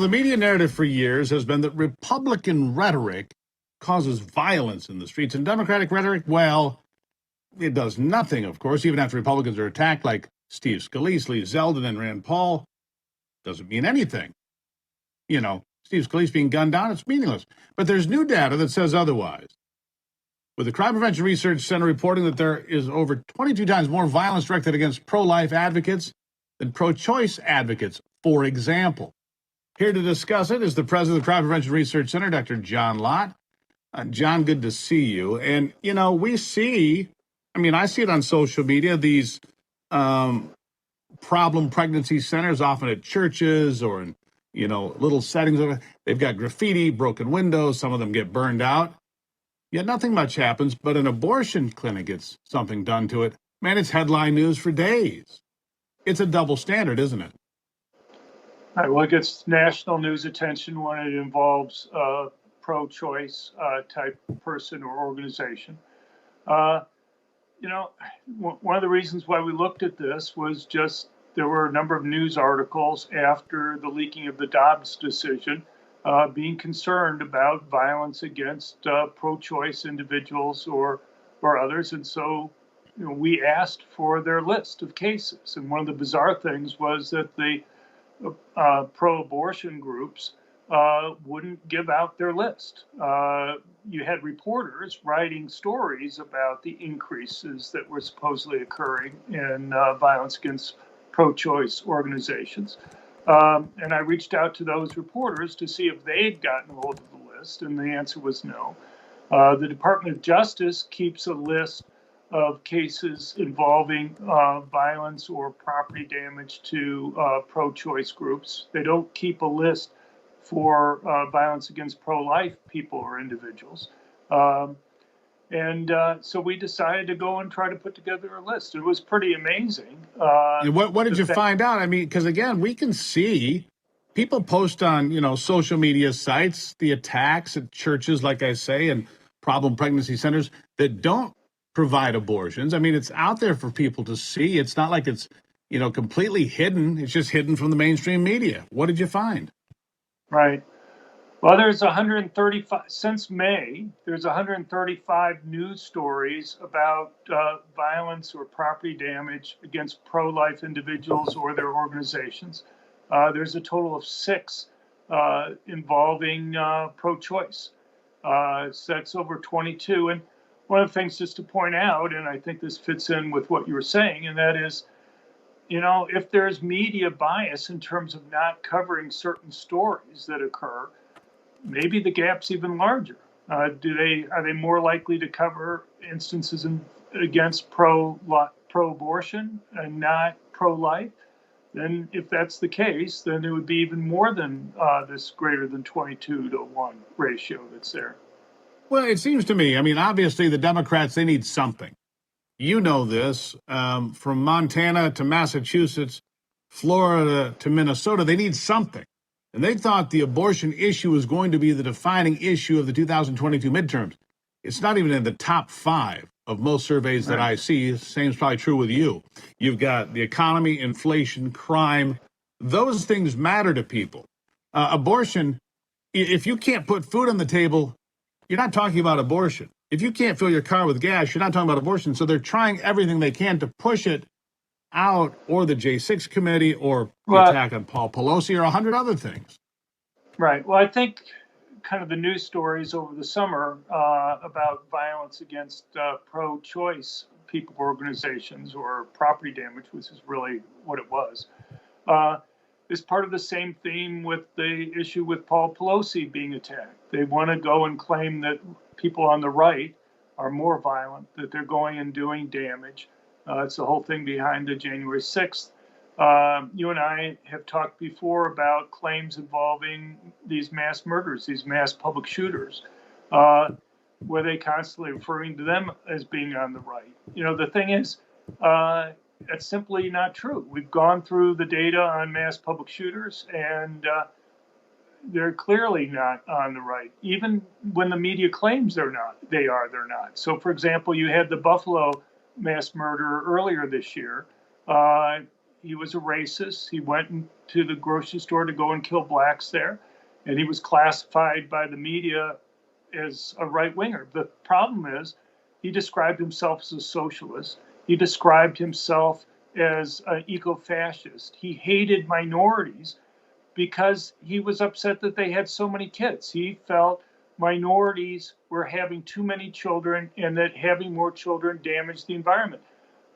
The media narrative for years has been that Republican rhetoric causes violence in the streets, and Democratic rhetoric, well, it does nothing, of course, even after Republicans are attacked, like Steve Scalise, Lee Zeldin, and Rand Paul. Doesn't mean anything. Steve Scalise being gunned down, it's meaningless. But there's new data that says otherwise. With the Crime Prevention Research Center reporting that there is over 22 times more violence directed against pro-life advocates than pro-choice advocates, for example. Here to discuss it is the president of the Crime Prevention Research Center, Dr. John Lott. John, good to see you. And, I see it on social media, these problem pregnancy centers, often at churches or in, little settings. They've got graffiti, broken windows. Some of them get burned out. Yet nothing much happens, but an abortion clinic gets something done to it. Man, it's headline news for days. It's a double standard, isn't it? All right, well, it gets national news attention when it involves pro-choice type person or organization. One of the reasons why we looked at this was just there were a number of news articles after the leaking of the Dobbs decision being concerned about violence against pro-choice individuals or others. And so we asked for their list of cases. And one of the bizarre things was that the pro-abortion groups wouldn't give out their list. You had reporters writing stories about the increases that were supposedly occurring in violence against pro-choice organizations. And I reached out to those reporters to see if they'd gotten hold of the list, and the answer was no. The Department of Justice keeps a list of cases involving violence or property damage to pro-choice groups. They don't keep a list for violence against pro-life people or individuals. So we decided to go and try to put together a list. It was pretty amazing. And what did you find out? I mean, because again, we can see people post on, social media sites, the attacks at churches, like I say, and problem pregnancy centers that don't provide abortions. I mean, it's out there for people to see. It's not like it's, completely hidden. It's just hidden from the mainstream media. What did you find? Right. Well, there's 135, since May, there's 135 news stories about violence or property damage against pro-life individuals or their organizations. There's a total of 6 involving pro-choice. So that's over 22. And one of the things just to point out, and I think this fits in with what you were saying, and that is, if there's media bias in terms of not covering certain stories that occur, maybe the gap's even larger. Are they more likely to cover instances against pro-abortion and not pro-life? Then if that's the case, then it would be even more than this greater than 22-1 ratio that's there. Well, it seems to me, obviously the Democrats, they need something. You know this, from Montana to Massachusetts, Florida to Minnesota, they need something. And they thought the abortion issue was going to be the defining issue of the 2022 midterms. It's not even in the top 5 of most surveys that I see. Same is probably true with you. You've got the economy, inflation, crime. Those things matter to people. Abortion, if you can't put food on the table, you're not talking about abortion. If you can't fill your car with gas, you're not talking about abortion. So they're trying everything they can to push it out, or the J6 committee, or the attack on Paul Pelosi, or 100 other things. Right. Well, I think kind of the news stories over the summer about violence against pro-choice people organizations or property damage, which is really what it was, is part of the same theme with the issue with Paul Pelosi being attacked. They want to go and claim that people on the right are more violent, that they're going and doing damage. It's the whole thing behind the January 6th. You and I have talked before about claims involving these mass murders, these mass public shooters, where they constantly referring to them as being on the right. The thing is, that's simply not true. We've gone through the data on mass public shooters, and they're clearly not on the right. Even when the media claims they're not. So, for example, you had the Buffalo mass murder earlier this year. he was a racist. He went into the grocery store to go and kill blacks there, and he was classified by the media as a right winger. The problem is he described himself as a socialist. He described himself as an eco-fascist. He hated minorities because he was upset that they had so many kids. He felt minorities were having too many children and that having more children damaged the environment.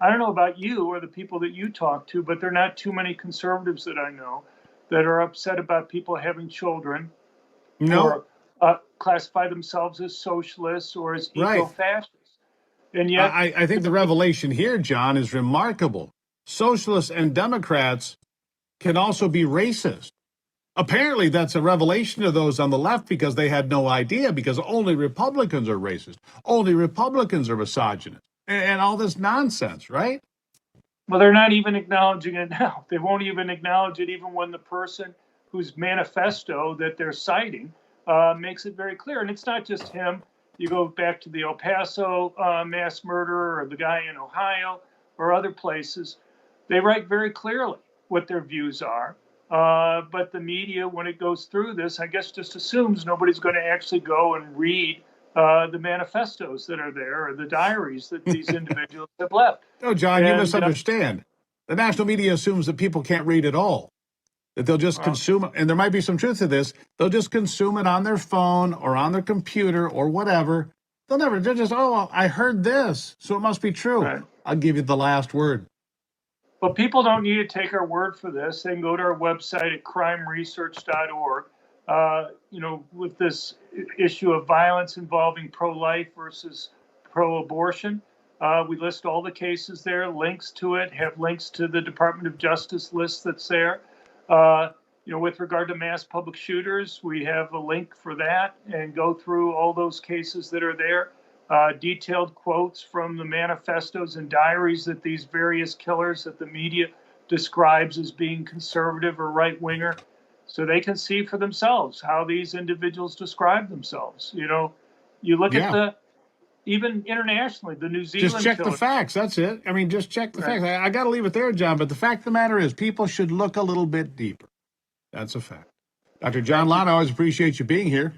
I don't know about you or the people that you talk to, but there are not too many conservatives that I know that are upset about people having children No, or classify themselves as socialists or as right. eco-fascists. And yet, I think the revelation here, John, is remarkable. Socialists and Democrats can also be racist. Apparently, that's a revelation to those on the left because they had no idea, because only Republicans are racist. Only Republicans are misogynist. And all this nonsense, right? well, they're not even acknowledging it now. They won't even acknowledge it even when the person whose manifesto that they're citing makes it very clear. And it's not just him. You go back to the El Paso mass murderer or the guy in Ohio or other places. They write very clearly what their views are. But the media, when it goes through this, I guess just assumes nobody's going to actually go and read the manifestos that are there or the diaries that these individuals have left. No, John, you And misunderstand. The national media assumes that people can't read at all, that they'll just well, consume it. And there might be some truth to this. They'll just consume it on their phone or on their computer or whatever. They'll just, oh, I heard this, so it must be true. right. I'll give you the last word. But people don't need to take our word for this. They can go to our website at crimeresearch.org. With this issue of violence involving pro-life versus pro-abortion, we list all the cases there, links to it, have links to the Department of Justice list that's there. With regard to mass public shooters, we have a link for that and go through all those cases that are there. Detailed quotes from the manifestos and diaries that these various killers that the media describes as being conservative or right winger, so they can see for themselves how these individuals describe themselves. You look at Yeah. even internationally, the New Just Zealand check the killer. facts. That's it. I mean, just check the Right. facts. I got to leave it there, John. But the fact of the matter is, people should look a little bit deeper. That's a fact. Dr. John Thank you. Lott, I always appreciate you being here.